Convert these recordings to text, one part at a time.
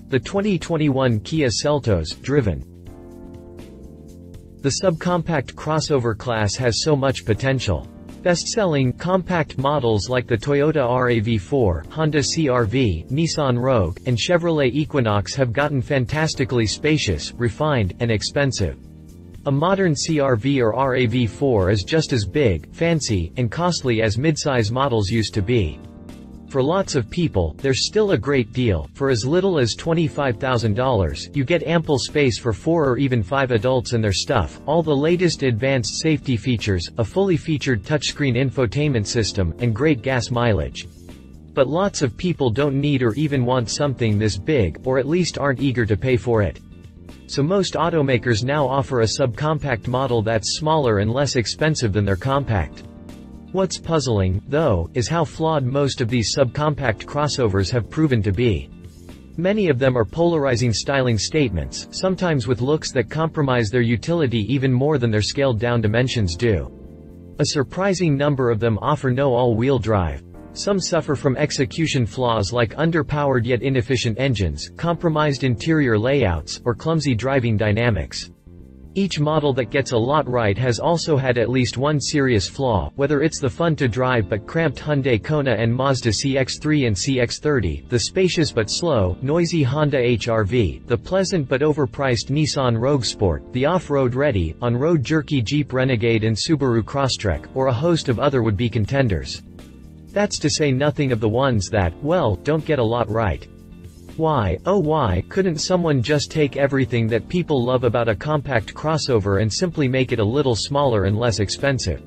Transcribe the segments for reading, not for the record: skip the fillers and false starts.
The 2021 Kia Seltos, driven. The subcompact crossover class has so much potential. Best-selling, compact models like the Toyota RAV4, Honda CR-V, Nissan Rogue, and Chevrolet Equinox have gotten fantastically spacious, refined, and expensive. A modern CR-V or RAV4 is just as big, fancy, and costly as midsize models used to be. For lots of people, there's still a great deal. For as little as $25,000, you get ample space for 4 or even 5 adults and their stuff, all the latest advanced safety features, a fully featured touchscreen infotainment system, and great gas mileage. But lots of people don't need or even want something this big, or at least aren't eager to pay for it. So most automakers now offer a subcompact model that's smaller and less expensive than their compact. What's puzzling, though, is how flawed most of these subcompact crossovers have proven to be. Many of them are polarizing styling statements, sometimes with looks that compromise their utility even more than their scaled-down dimensions do. A surprising number of them offer no all-wheel drive. Some suffer from execution flaws like underpowered yet inefficient engines, compromised interior layouts, or clumsy driving dynamics. Each model that gets a lot right has also had at least one serious flaw, whether it's the fun-to-drive but cramped Hyundai Kona and Mazda CX-3 and CX-30, the spacious but slow, noisy Honda HR-V, the pleasant but overpriced Nissan Rogue Sport, the off-road-ready, on-road-jerky Jeep Renegade and Subaru Crosstrek, or a host of other would-be contenders. That's to say nothing of the ones that, well, don't get a lot right. Why, oh why, couldn't someone just take everything that people love about a compact crossover and simply make it a little smaller and less expensive?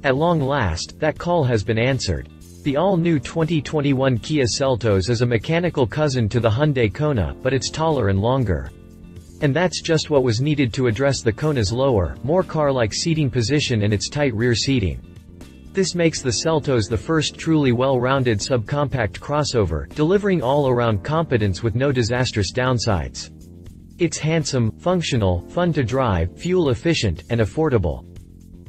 At long last, that call has been answered. The all-new 2021 Kia Seltos is a mechanical cousin to the Hyundai Kona, but it's taller and longer. And that's just what was needed to address the Kona's lower, more car-like seating position and its tight rear seating. This makes the Seltos the first truly well-rounded subcompact crossover, delivering all-around competence with no disastrous downsides. It's handsome, functional, fun to drive, fuel-efficient, and affordable.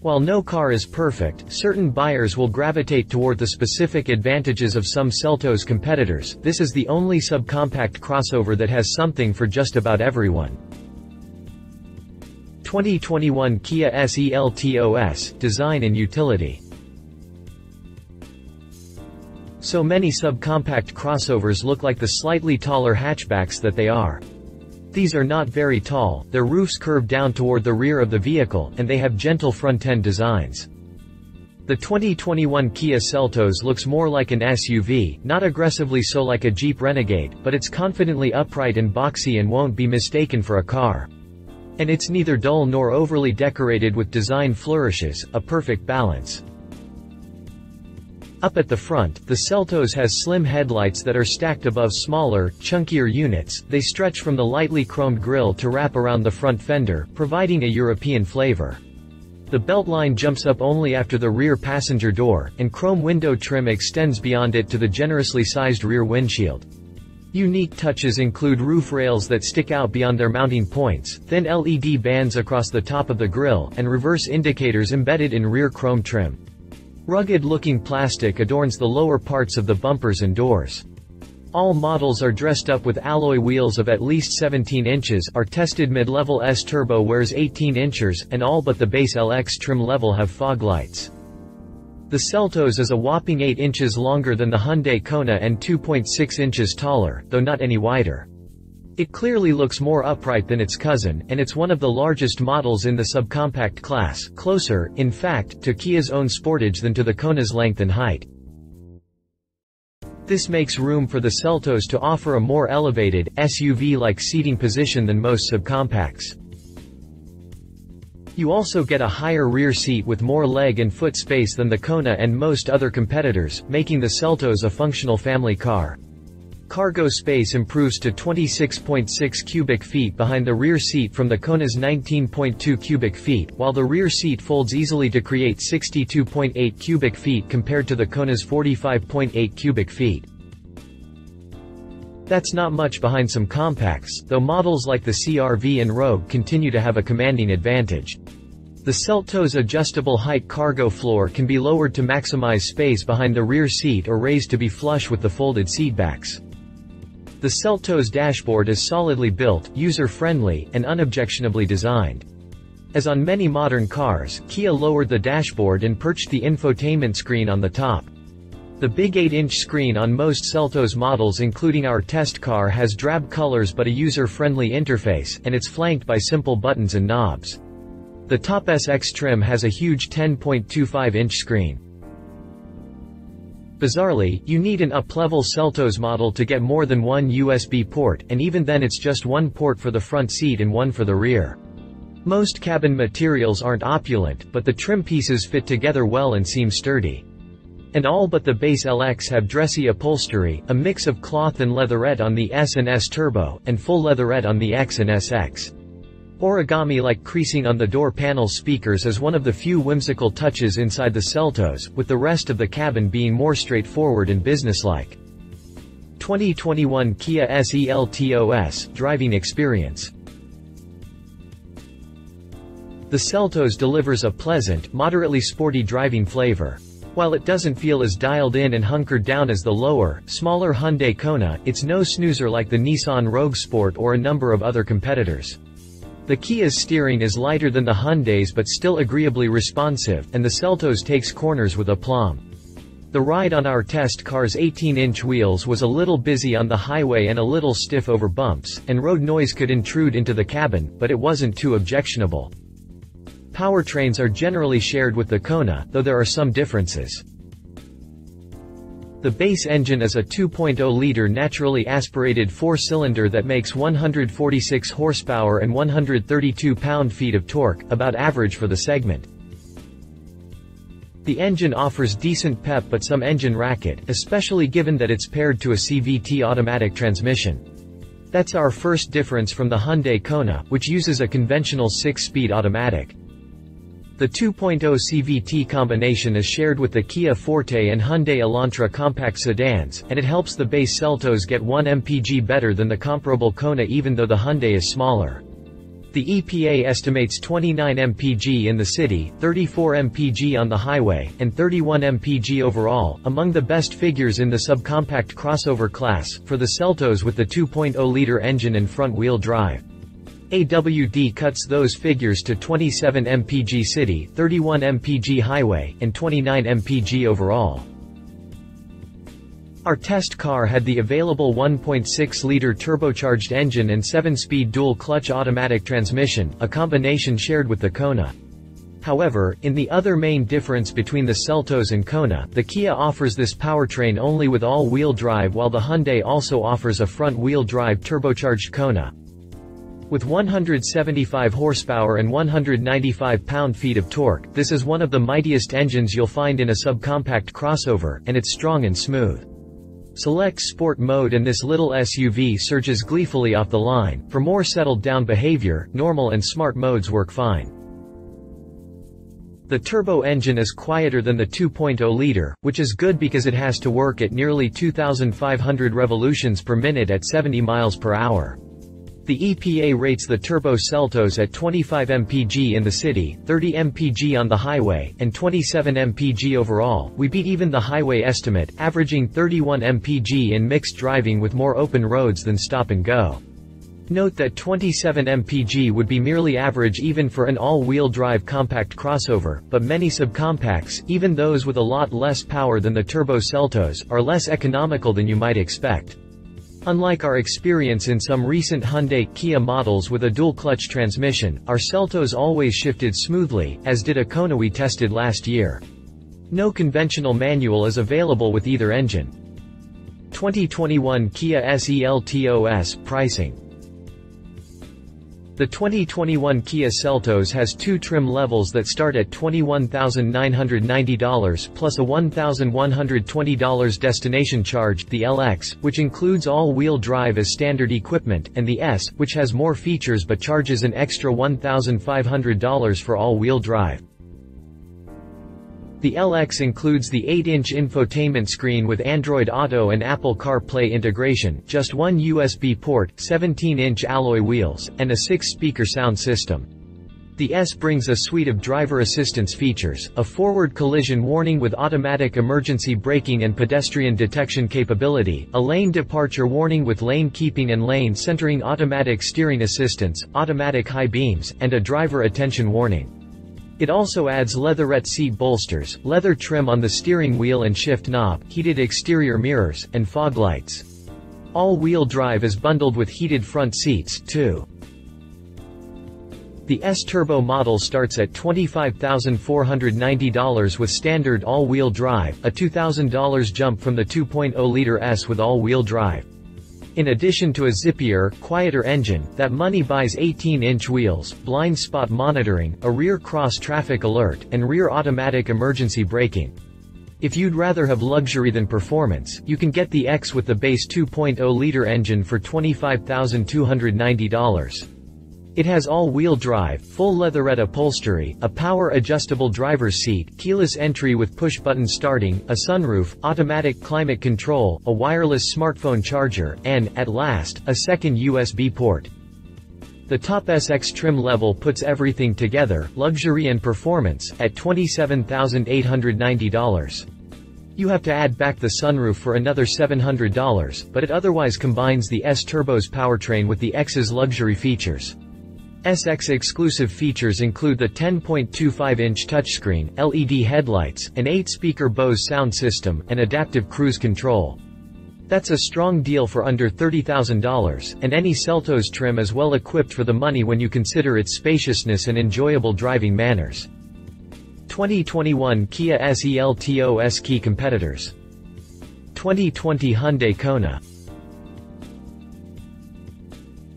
While no car is perfect, certain buyers will gravitate toward the specific advantages of some Seltos competitors. This is the only subcompact crossover that has something for just about everyone. 2021 Kia Seltos, design and utility. So many subcompact crossovers look like the slightly taller hatchbacks that they are. These are not very tall, their roofs curve down toward the rear of the vehicle, and they have gentle front-end designs. The 2021 Kia Seltos looks more like an SUV, not aggressively so like a Jeep Renegade, but it's confidently upright and boxy and won't be mistaken for a car. And it's neither dull nor overly decorated with design flourishes, a perfect balance. Up at the front, the Seltos has slim headlights that are stacked above smaller, chunkier units. They stretch from the lightly chromed grille to wrap around the front fender, providing a European flavor. The beltline jumps up only after the rear passenger door, and chrome window trim extends beyond it to the generously sized rear windshield. Unique touches include roof rails that stick out beyond their mounting points, thin LED bands across the top of the grille, and reverse indicators embedded in rear chrome trim. Rugged-looking plastic adorns the lower parts of the bumpers and doors. All models are dressed up with alloy wheels of at least 17 inches, our tested mid-level S Turbo wears 18 inches, and all but the base LX trim level have fog lights. The Seltos is a whopping 8 inches longer than the Hyundai Kona and 2.6 inches taller, though not any wider. It clearly looks more upright than its cousin, and it's one of the largest models in the subcompact class, closer, in fact, to Kia's own Sportage than to the Kona's length and height. This makes room for the Seltos to offer a more elevated, SUV-like seating position than most subcompacts. You also get a higher rear seat with more leg and foot space than the Kona and most other competitors, making the Seltos a functional family car. Cargo space improves to 26.6 cubic feet behind the rear seat from the Kona's 19.2 cubic feet, while the rear seat folds easily to create 62.8 cubic feet compared to the Kona's 45.8 cubic feet. That's not much behind some compacts, though models like the CR-V and Rogue continue to have a commanding advantage. The Seltos' adjustable height cargo floor can be lowered to maximize space behind the rear seat or raised to be flush with the folded seatbacks. The Seltos dashboard is solidly built, user-friendly, and unobjectionably designed. As on many modern cars, Kia lowered the dashboard and perched the infotainment screen on the top. The big 8-inch screen on most Seltos models including our test car has drab colors but a user-friendly interface, and it's flanked by simple buttons and knobs. The top SX trim has a huge 10.25-inch screen. Bizarrely, you need an up-level Seltos model to get more than one USB port, and even then it's just one port for the front seat and one for the rear. Most cabin materials aren't opulent, but the trim pieces fit together well and seem sturdy. And all but the base LX have dressy upholstery, a mix of cloth and leatherette on the S and S Turbo, and full leatherette on the X and SX. Origami-like creasing on the door panel speakers is one of the few whimsical touches inside the Seltos, with the rest of the cabin being more straightforward and businesslike. 2021 Kia Seltos driving experience. The Seltos delivers a pleasant, moderately sporty driving flavor. While it doesn't feel as dialed in and hunkered down as the lower, smaller Hyundai Kona, it's no snoozer like the Nissan Rogue Sport or a number of other competitors. The Kia's steering is lighter than the Hyundai's but still agreeably responsive, and the Seltos takes corners with aplomb. The ride on our test car's 18-inch wheels was a little busy on the highway and a little stiff over bumps, and road noise could intrude into the cabin, but it wasn't too objectionable. Powertrains are generally shared with the Kona, though there are some differences. The base engine is a 2.0-liter naturally aspirated 4-cylinder that makes 146 horsepower and 132 pound-feet of torque, about average for the segment. The engine offers decent pep but some engine racket, especially given that it's paired to a CVT automatic transmission. That's our first difference from the Hyundai Kona, which uses a conventional 6-speed automatic. The 2.0 CVT combination is shared with the Kia Forte and Hyundai Elantra compact sedans, and it helps the base Seltos get 1 mpg better than the comparable Kona even though the Hyundai is smaller. The EPA estimates 29 mpg in the city, 34 mpg on the highway, and 31 mpg overall, among the best figures in the subcompact crossover class, for the Seltos with the 2.0-liter engine and front-wheel drive. AWD cuts those figures to 27 mpg city, 31 mpg highway, and 29 mpg overall. Our test car had the available 1.6-liter turbocharged engine and 7-speed dual-clutch automatic transmission, a combination shared with the Kona. However, in the other main difference between the Seltos and Kona, the Kia offers this powertrain only with all-wheel drive while the Hyundai also offers a front-wheel drive turbocharged Kona. With 175 horsepower and 195 pound-feet of torque, this is one of the mightiest engines you'll find in a subcompact crossover, and it's strong and smooth. Select Sport mode and this little SUV surges gleefully off the line. For more settled-down behavior, normal and smart modes work fine. The turbo engine is quieter than the 2.0-liter, which is good because it has to work at nearly 2,500 revolutions per minute at 70 miles per hour. The EPA rates the turbo Seltos at 25 mpg in the city, 30 mpg on the highway, and 27 mpg overall. We beat even the highway estimate, averaging 31 mpg in mixed driving with more open roads than stop and go. Note that 27 mpg would be merely average even for an all-wheel drive compact crossover, but many subcompacts, even those with a lot less power than the turbo Seltos, are less economical than you might expect. Unlike our experience in some recent Hyundai, Kia models with a dual-clutch transmission, our Seltos always shifted smoothly, as did a Kona we tested last year. No conventional manual is available with either engine. 2021 Kia Seltos pricing. The 2021 Kia Seltos has two trim levels that start at $21,990 plus a $1,120 destination charge, the LX, which includes all-wheel drive as standard equipment, and the S, which has more features but charges an extra $1,500 for all-wheel drive. The LX includes the 8-inch infotainment screen with Android Auto and Apple CarPlay integration, just one USB port, 17-inch alloy wheels, and a 6-speaker sound system. The S brings a suite of driver assistance features, a forward collision warning with automatic emergency braking and pedestrian detection capability, a lane departure warning with lane keeping and lane centering, automatic steering assistance, automatic high beams, and a driver attention warning. It also adds leatherette seat bolsters, leather trim on the steering wheel and shift knob, heated exterior mirrors, and fog lights. All-wheel drive is bundled with heated front seats, too. The S-Turbo model starts at $25,490 with standard all-wheel drive, a $2,000 jump from the 2.0-liter S with all-wheel drive. In addition to a zippier, quieter engine, that money buys 18-inch wheels, blind spot monitoring, a rear cross-traffic alert, and rear automatic emergency braking. If you'd rather have luxury than performance, you can get the X with the base 2.0-liter engine for $25,290. It has all-wheel drive, full leatherette upholstery, a power-adjustable driver's seat, keyless entry with push-button starting, a sunroof, automatic climate control, a wireless smartphone charger, and, at last, a second USB port. The top SX trim level puts everything together, luxury and performance, at $27,890. You have to add back the sunroof for another $700, but it otherwise combines the S-Turbo's powertrain with the X's luxury features. SX exclusive features include the 10.25-inch touchscreen, LED headlights, an 8-speaker Bose sound system, and adaptive cruise control. That's a strong deal for under $30,000, and any Seltos trim is well equipped for the money when you consider its spaciousness and enjoyable driving manners. 2021 Kia Seltos key competitors. 2020 Hyundai Kona.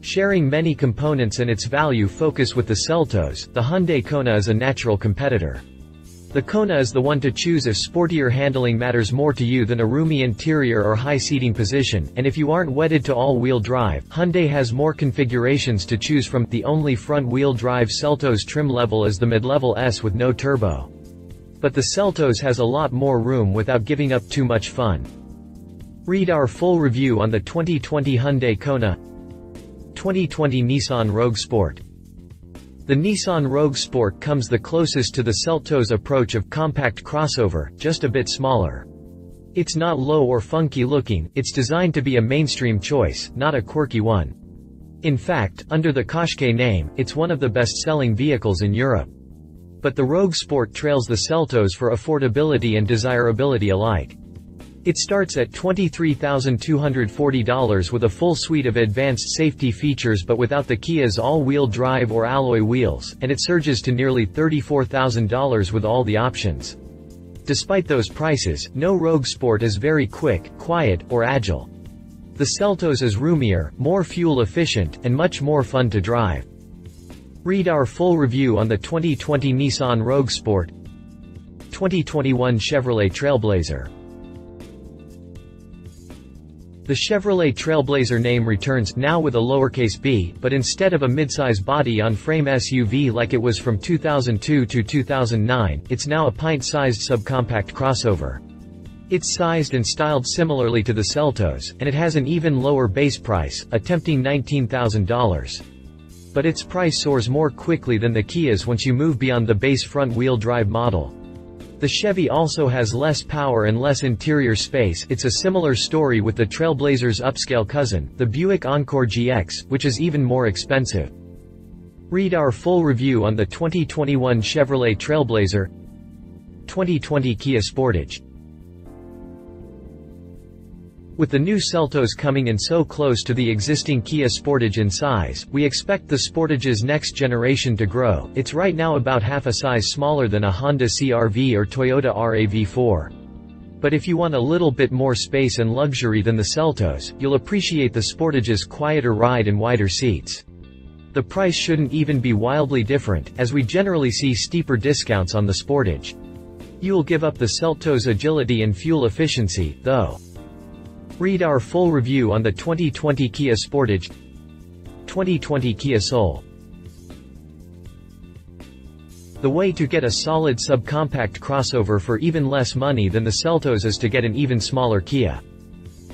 Sharing many components and its value focus with the Seltos, the Hyundai Kona is a natural competitor. The Kona is the one to choose if sportier handling matters more to you than a roomy interior or high seating position, and if you aren't wedded to all-wheel drive, Hyundai has more configurations to choose from. The only front-wheel drive Seltos trim level is the mid-level S with no turbo. But the Seltos has a lot more room without giving up too much fun. Read our full review on the 2020 Hyundai Kona. 2020 Nissan Rogue Sport. The Nissan Rogue Sport comes the closest to the Seltos approach of compact crossover, just a bit smaller. It's not low or funky looking, it's designed to be a mainstream choice, not a quirky one. In fact, under the Qashqai name, it's one of the best-selling vehicles in Europe. But the Rogue Sport trails the Seltos for affordability and desirability alike. It starts at $23,240 with a full suite of advanced safety features but without the Kia's all-wheel drive or alloy wheels, and it surges to nearly $34,000 with all the options. Despite those prices, no Rogue Sport is very quick, quiet, or agile. The Seltos is roomier, more fuel-efficient, and much more fun to drive. Read our full review on the 2020 Nissan Rogue Sport. 2021 Chevrolet Trailblazer. The Chevrolet Trailblazer name returns, now with a lowercase b, but instead of a midsize body-on-frame SUV like it was from 2002 to 2009, it's now a pint-sized subcompact crossover. It's sized and styled similarly to the Seltos, and it has an even lower base price, a tempting $19,000. But its price soars more quickly than the Kia's once you move beyond the base front-wheel drive model. The Chevy also has less power and less interior space. It's a similar story with the Trailblazer's upscale cousin, the Buick Encore GX, which is even more expensive. Read our full review on the 2021 Chevrolet Trailblazer. 2020 Kia Sportage. With the new Seltos coming in so close to the existing Kia Sportage in size, we expect the Sportage's next generation to grow. It's right now about half a size smaller than a Honda CR-V or Toyota RAV4. But if you want a little bit more space and luxury than the Seltos, you'll appreciate the Sportage's quieter ride and wider seats. The price shouldn't even be wildly different, as we generally see steeper discounts on the Sportage. You'll give up the Seltos' agility and fuel efficiency, though. Read our full review on the 2020 Kia Sportage. 2020 Kia Soul. The way to get a solid subcompact crossover for even less money than the Seltos is to get an even smaller Kia.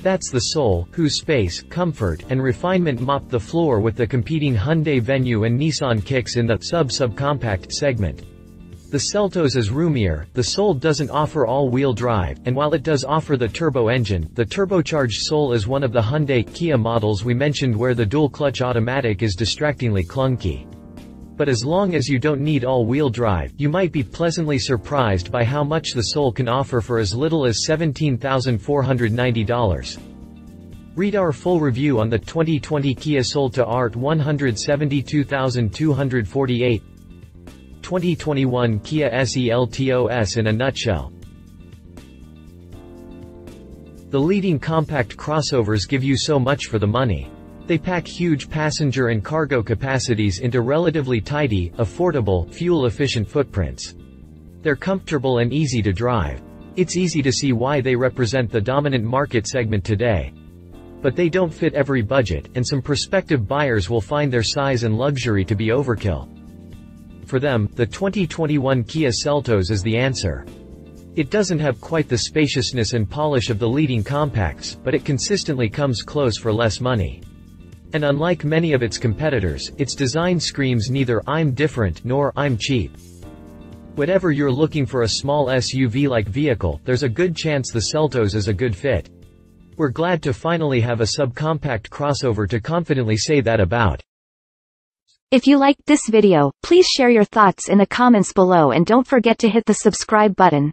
That's the soul, whose space, comfort, and refinement mop the floor with the competing Hyundai Venue and Nissan Kicks in the subcompact segment. The Seltos is roomier, the Soul doesn't offer all-wheel drive, and while it does offer the turbo engine, the turbocharged Soul is one of the Hyundai, Kia models we mentioned where the dual-clutch automatic is distractingly clunky. But as long as you don't need all-wheel drive, you might be pleasantly surprised by how much the Soul can offer for as little as $17,490. Read our full review on the 2020 Kia Seltos Art $172,248. 2021 Kia Seltos in a nutshell. The leading compact crossovers give you so much for the money. They pack huge passenger and cargo capacities into relatively tidy, affordable, fuel-efficient footprints. They're comfortable and easy to drive. It's easy to see why they represent the dominant market segment today. But they don't fit every budget, and some prospective buyers will find their size and luxury to be overkill. For them, the 2021 Kia Seltos is the answer. It doesn't have quite the spaciousness and polish of the leading compacts, but it consistently comes close for less money. And unlike many of its competitors, its design screams neither "I'm different" nor "I'm cheap." Whatever you're looking for a small SUV-like vehicle, there's a good chance the Seltos is a good fit. We're glad to finally have a subcompact crossover to confidently say that about. If you liked this video, please share your thoughts in the comments below and don't forget to hit the subscribe button.